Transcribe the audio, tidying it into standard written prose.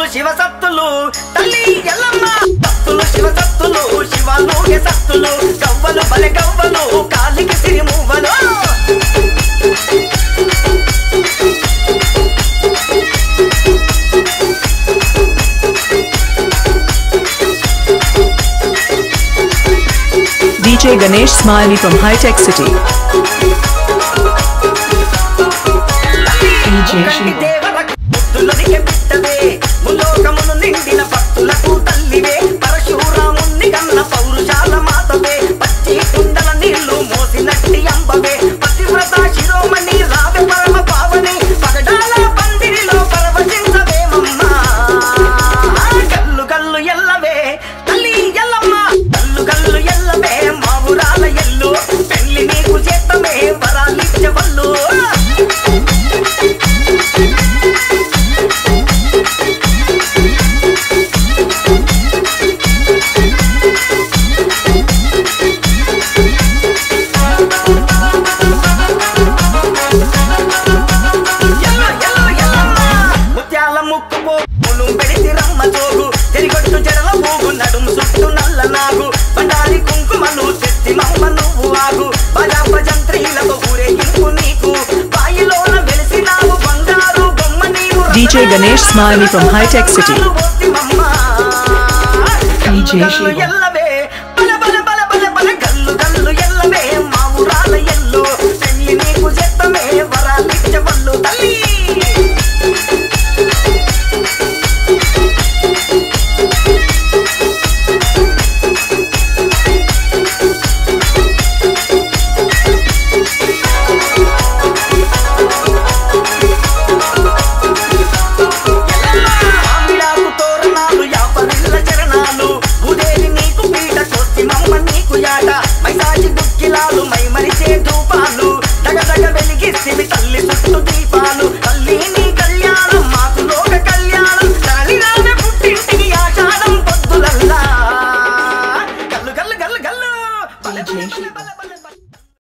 సత్తులు శివ సత్తులు తల్లి ఎల్లమ్మ సత్తులు శివ సత్తులు శివాలోయ సత్తులు గవ్వలు బలె గవ్వలు కాలికి సిరిమువ్వలు DJ Ganesh Smiley from High Tech City. DJ Shiva. DJ Ganesh Smiley from High Tech City. DJ Shiva. DJ Shiva.